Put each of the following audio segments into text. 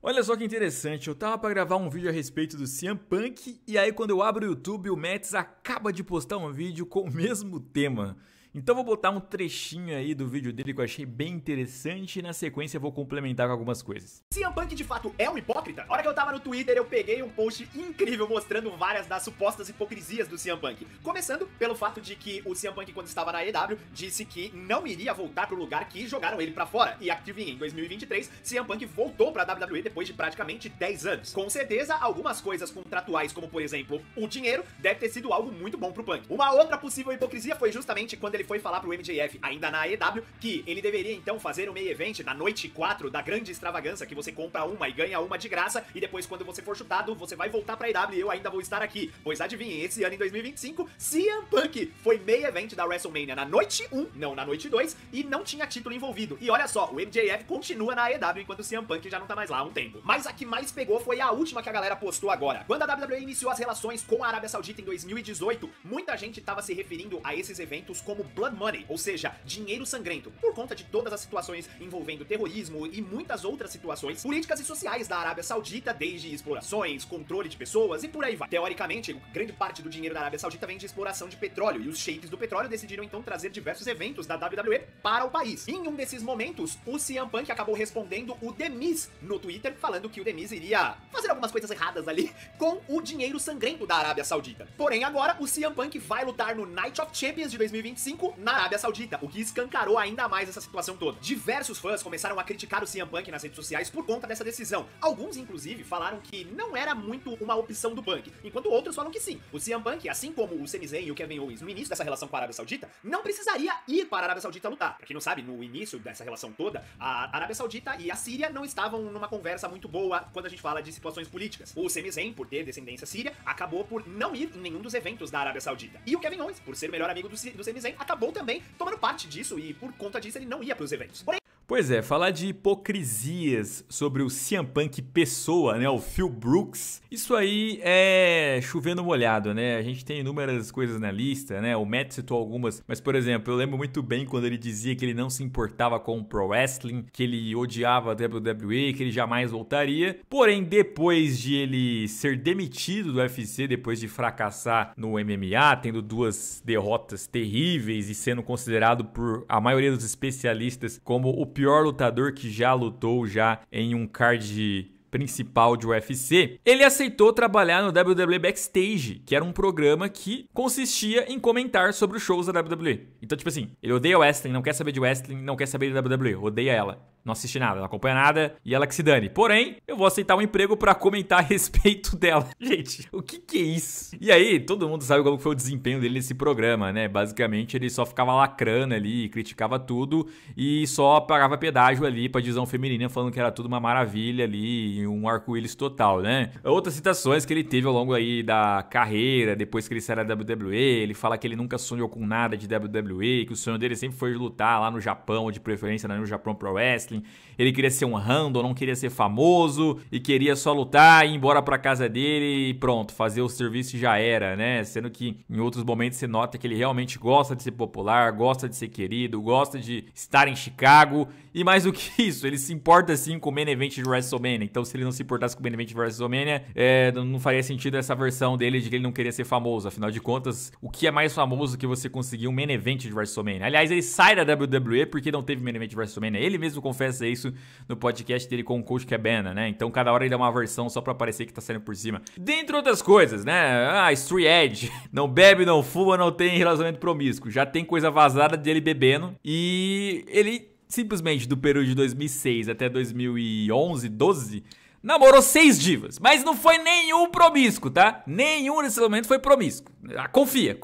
Olha só que interessante, eu tava pra gravar um vídeo a respeito do CM Punk e aí quando eu abro o YouTube o Mets acaba de postar um vídeo com o mesmo tema. Então vou botar um trechinho aí do vídeo dele que eu achei bem interessante e na sequência eu vou complementar com algumas coisas. CM Punk de fato é um hipócrita? A hora que eu tava no Twitter eu peguei um post incrível mostrando várias das supostas hipocrisias do CM Punk. Começando pelo fato de que o CM Punk quando estava na AEW disse que não iria voltar pro lugar que jogaram ele pra fora. E adivinha, em 2023 CM Punk voltou pra WWE depois de praticamente 10 anos. Com certeza algumas coisas contratuais como por exemplo o dinheiro deve ter sido algo muito bom pro Punk. Uma outra possível hipocrisia foi justamente quando ele foi falar pro MJF, ainda na AEW, que ele deveria então fazer o main event na noite 4 da grande extravagância, que você compra uma e ganha uma de graça, e depois quando você for chutado, você vai voltar pra AEW e eu ainda vou estar aqui. Pois adivinhem, esse ano em 2025, CM Punk foi main event da WrestleMania na noite 1, não na noite 2, e não tinha título envolvido. E olha só, o MJF continua na AEW enquanto o CM Punk já não tá mais lá há um tempo. Mas a que mais pegou foi a última que a galera postou agora. Quando a WWE iniciou as relações com a Arábia Saudita em 2018, muita gente tava se referindo a esses eventos como Blood Money, ou seja, dinheiro sangrento, por conta de todas as situações envolvendo terrorismo e muitas outras situações políticas e sociais da Arábia Saudita, desde explorações, controle de pessoas e por aí vai. Teoricamente, grande parte do dinheiro da Arábia Saudita vem de exploração de petróleo, e os sheiks do petróleo decidiram então trazer diversos eventos da WWE para o país. Em um desses momentos, o CM Punk acabou respondendo o The Miz no Twitter, falando que o The Miz iria fazer algumas coisas erradas ali com o dinheiro sangrento da Arábia Saudita. Porém, agora o CM Punk vai lutar no Night of Champions de 2025 na Arábia Saudita, o que escancarou ainda mais essa situação toda. Diversos fãs começaram a criticar o CM Punk nas redes sociais por conta dessa decisão. Alguns, inclusive, falaram que não era muito uma opção do Punk, enquanto outros falam que sim. O CM Punk, assim como o Sami Zayn e o Kevin Owens no início dessa relação com a Arábia Saudita, não precisaria ir para a Arábia Saudita lutar. Pra quem não sabe, no início dessa relação toda, a Arábia Saudita e a Síria não estavam numa conversa muito boa quando a gente fala de situações políticas. O Sami Zayn, por ter descendência síria, acabou por não ir em nenhum dos eventos da Arábia Saudita. E o Kevin Owens, por ser o melhor amigo do Sami Zayn, acabou também tomando parte disso e por conta disso ele não ia pros eventos. Porém, pois é, falar de hipocrisias sobre o CM Punk pessoa, né, o Phil Brooks, isso aí é chovendo molhado, né? A gente tem inúmeras coisas na lista, né? O Matt citou algumas, mas por exemplo, eu lembro muito bem quando ele dizia que ele não se importava com o Pro Wrestling, que ele odiava a WWE, que ele jamais voltaria. Porém, depois de ele ser demitido do UFC, depois de fracassar no MMA, tendo duas derrotas terríveis e sendo considerado por a maioria dos especialistas como o pior lutador que já lutou já em um card principal de UFC, ele aceitou trabalhar no WWE Backstage, que era um programa que consistia em comentar sobre os shows da WWE. Então, tipo assim, ele odeia wrestling, não quer saber de wrestling, não quer saber de WWE, odeia ela. Não assiste nada, não acompanha nada e ela que se dane. Porém, eu vou aceitar um emprego pra comentar a respeito dela. Gente, o que é isso? E aí, todo mundo sabe como foi o desempenho dele nesse programa, né? Basicamente, ele só ficava lacrando ali, criticava tudo e só pagava pedágio ali pra divisão feminina, falando que era tudo uma maravilha ali, um arco-íris total, né? Outras citações que ele teve ao longo aí da carreira, depois que ele saiu da WWE, ele fala que ele nunca sonhou com nada de WWE, que o sonho dele sempre foi lutar lá no Japão, de preferência no Japão Pro Wrestling. Ele queria ser um handle, não queria ser famoso e queria só lutar, ir embora pra casa dele e pronto, fazer o serviço e já era, né? Sendo que em outros momentos você nota que ele realmente gosta de ser popular, gosta de ser querido, gosta de estar em Chicago e mais do que isso, ele se importa sim com o main event de WrestleMania. Então se ele não se importasse com o main event de WrestleMania, não faria sentido essa versão dele de que ele não queria ser famoso. Afinal de contas, o que é mais famoso que você conseguir um main event de WrestleMania? Aliás, ele sai da WWE porque não teve main event de WrestleMania. Ele mesmo confessa isso no podcast dele com o Coach Cabana, né? Então cada hora ele dá uma versão só pra parecer que tá saindo por cima. Dentre outras coisas, né? Street Edge. Não bebe, não fuma, não tem relacionamento promíscuo. Já tem coisa vazada dele bebendo. E ele simplesmente do período de 2006 até 2011, 12... namorou 6 divas, mas não foi nenhum promíscuo, tá? Nenhum nesse momento foi promíscuo. Confia.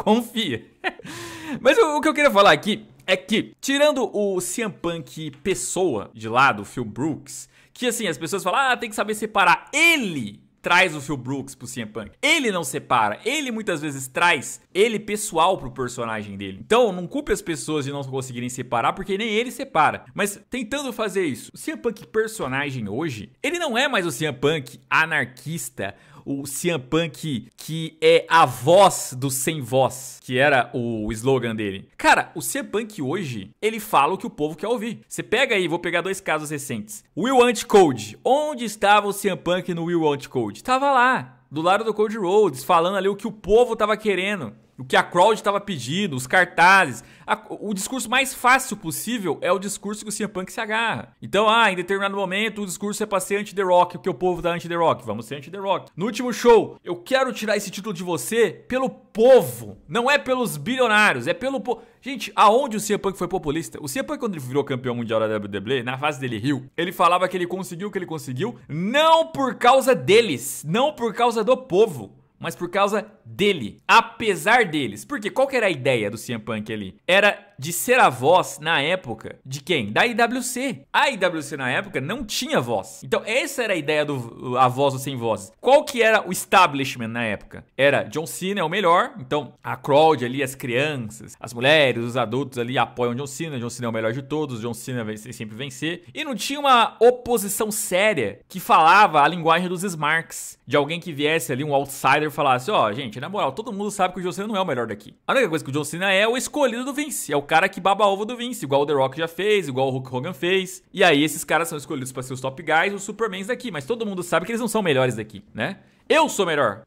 Mas o que eu queria falar aqui é que, tirando o CM Punk pessoa de lado, o Phil Brooks, que assim, as pessoas falam, tem que saber separar. Ele traz o Phil Brooks pro CM Punk. Ele não separa. Ele muitas vezes traz ele pessoal pro personagem dele. Então, não culpe as pessoas de não conseguirem separar, porque nem ele separa. Mas tentando fazer isso, o CM Punk personagem hoje, ele não é mais o CM Punk anarquista, o CM Punk que é a voz do sem voz, que era o slogan dele. Cara, o CM Punk hoje, ele fala o que o povo quer ouvir. Você pega aí, vou pegar 2 casos recentes. Will Want Code. Onde estava o CM Punk no Will Want Code? Tava lá, do lado do Cody Rhodes, falando ali o que o povo tava querendo. O que a crowd estava pedindo, os cartazes. O discurso mais fácil possível é o discurso que o CM Punk se agarra. Então, em determinado momento, o discurso é pra ser anti-The Rock, porque o povo tá anti-The Rock. Vamos ser anti-The Rock. No último show, eu quero tirar esse título de você pelo povo. Não é pelos bilionários, é pelo povo. Gente, aonde o CM Punk foi populista? O CM Punk, quando ele virou campeão mundial da WWE, na fase dele Rio, ele falava que ele conseguiu o que ele conseguiu, não por causa deles, não por causa do povo, mas por causa dele, apesar deles. Porque qual que era a ideia do CM Punk ali? Era de ser a voz, na época, de quem? Da IWC. A IWC, na época, não tinha voz. Então, essa era a ideia a voz do sem voz. Qual que era o establishment na época? Era John Cena é o melhor, então a crowd ali, as crianças, as mulheres, os adultos ali apoiam John Cena é o melhor de todos, John Cena vai sempre vencer. E não tinha uma oposição séria que falava a linguagem dos Smarks, de alguém que viesse ali, um outsider, e falasse, gente, na moral, todo mundo sabe que o John Cena não é o melhor daqui. A única coisa que o John Cena é o escolhido do Vince, é o cara que baba ovo do Vince, igual o The Rock já fez, igual o Hulk Hogan fez. E aí esses caras são escolhidos pra ser os top guys, os Supermans daqui, mas todo mundo sabe que eles não são melhores daqui, né? Eu sou melhor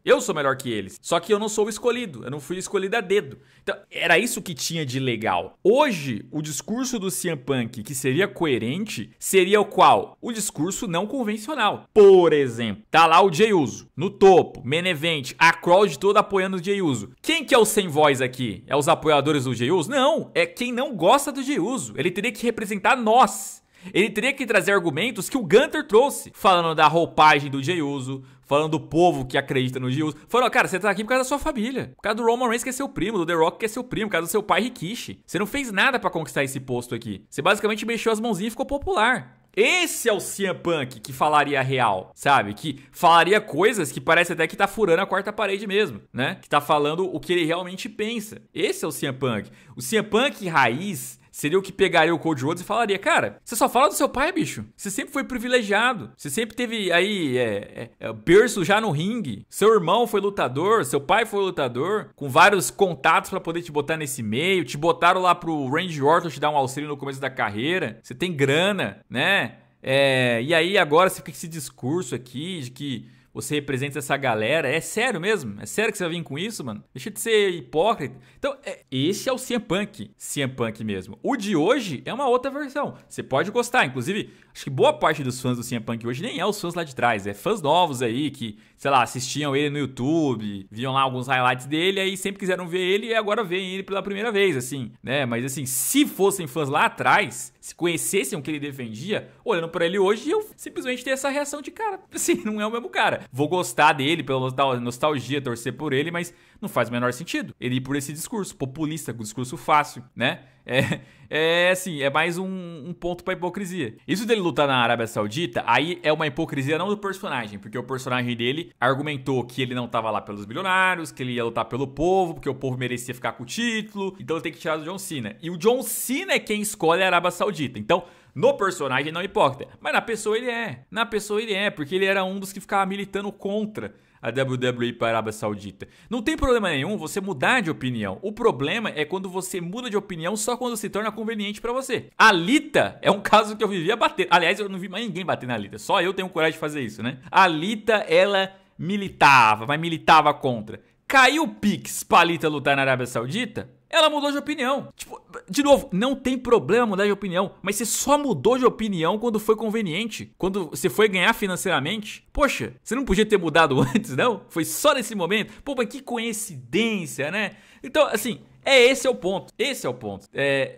que eles. Só que eu não sou o escolhido, eu não fui escolhido a dedo. Então, era isso que tinha de legal. Hoje, o discurso do CM Punk, que seria coerente, seria o qual? O discurso não convencional. Por exemplo, tá lá o Jey Uso, no topo, main event, a crowd toda apoiando o Jey Uso. Quem que é o sem voz aqui? É os apoiadores do Jey Uso? Não, é quem não gosta do Jey Uso. Ele teria que representar nós. Ele teria que trazer argumentos que o Gunther trouxe, falando da roupagem do Jey Uso, falando do povo que acredita no Jey Uso. Falando, cara, você tá aqui por causa da sua família, por causa do Roman Reigns que é seu primo, do The Rock que é seu primo, por causa do seu pai Rikishi. Você não fez nada pra conquistar esse posto aqui. Você basicamente mexeu as mãozinhas e ficou popular. Esse é o CM Punk que falaria real, sabe? Que falaria coisas que parece até que tá furando a quarta parede mesmo, né? Que tá falando o que ele realmente pensa. Esse é o CM Punk. O CM Punk raiz seria o que pegaria o Cody Rhodes e falaria, cara, você só fala do seu pai, bicho. Você sempre foi privilegiado. Você sempre teve aí berço já no ringue. Seu irmão foi lutador, seu pai foi lutador, com vários contatos pra poder te botar nesse meio. Te botaram lá pro Randy Orton te dar um auxílio no começo da carreira. Você tem grana, né? E aí agora você fica com esse discurso aqui de que você representa essa galera. É sério mesmo? É sério que você vai vir com isso, mano? Deixa de ser hipócrita. Então, esse é o CM Punk. CM Punk mesmo. O de hoje é uma outra versão. Você pode gostar. Inclusive, acho que boa parte dos fãs do CM Punk hoje nem é os fãs lá de trás. É fãs novos aí que, sei lá, assistiam ele no YouTube, viam lá alguns highlights dele, aí sempre quiseram ver ele e agora veem ele pela primeira vez, assim, né? Mas assim, se fossem fãs lá atrás, se conhecessem o que ele defendia, olhando pra ele hoje, eu simplesmente teria essa reação de cara. Assim, não é o mesmo cara. Vou gostar dele pela nostalgia, torcer por ele, mas não faz o menor sentido ele ir por esse discurso populista, com discurso fácil, né? Assim, é mais um ponto pra hipocrisia. Isso dele lutar na Arábia Saudita, aí é uma hipocrisia não do personagem, porque o personagem dele argumentou que ele não tava lá pelos bilionários, que ele ia lutar pelo povo, porque o povo merecia ficar com o título, então ele tem que tirar do John Cena. E o John Cena é quem escolhe a Arábia Saudita. Então, no personagem não é hipócrita, mas na pessoa ele é. Na pessoa ele é, porque ele era um dos que ficava militando contra a WWE para a Arábia Saudita. Não tem problema nenhum você mudar de opinião. O problema é quando você muda de opinião só quando se torna conveniente pra você. A Lita é um caso que eu vivia bater. Aliás, eu não vi mais ninguém bater na Lita. Só eu tenho coragem de fazer isso, né? A Lita, ela militava, mas militava contra. Caiu o Pix pra Lita lutar na Arábia Saudita, ela mudou de opinião. Tipo, de novo, não tem problema mudar de opinião, mas você só mudou de opinião quando foi conveniente, quando você foi ganhar financeiramente. Poxa, você não podia ter mudado antes, não? Foi só nesse momento? Pô, mas que coincidência, né? Então, assim, esse é o ponto. Esse é o ponto.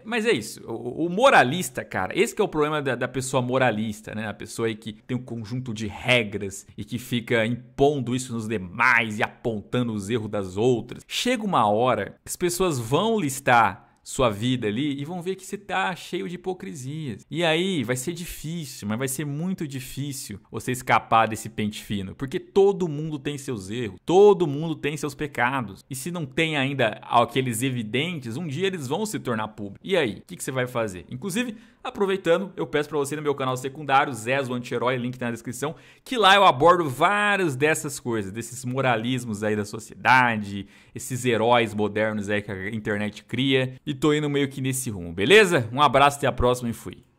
Mas é isso. O moralista, cara, esse que é o problema da pessoa moralista, né? A pessoa aí que tem um conjunto de regras e que fica impondo isso nos demais e apontando os erros das outras. Chega uma hora que as pessoas vão listar sua vida ali e vão ver que você tá cheio de hipocrisias. E aí vai ser difícil, mas vai ser muito difícil você escapar desse pente fino, porque todo mundo tem seus erros, todo mundo tem seus pecados. E se não tem ainda aqueles evidentes, um dia eles vão se tornar públicos. E aí, o que você vai fazer? Inclusive, aproveitando, eu peço para você no meu canal secundário, Zez, o Anti-Herói, link na descrição, que lá eu abordo várias dessas coisas, desses moralismos aí da sociedade, esses heróis modernos aí que a internet cria, e tô indo meio que nesse rumo, beleza? Um abraço, até a próxima e fui.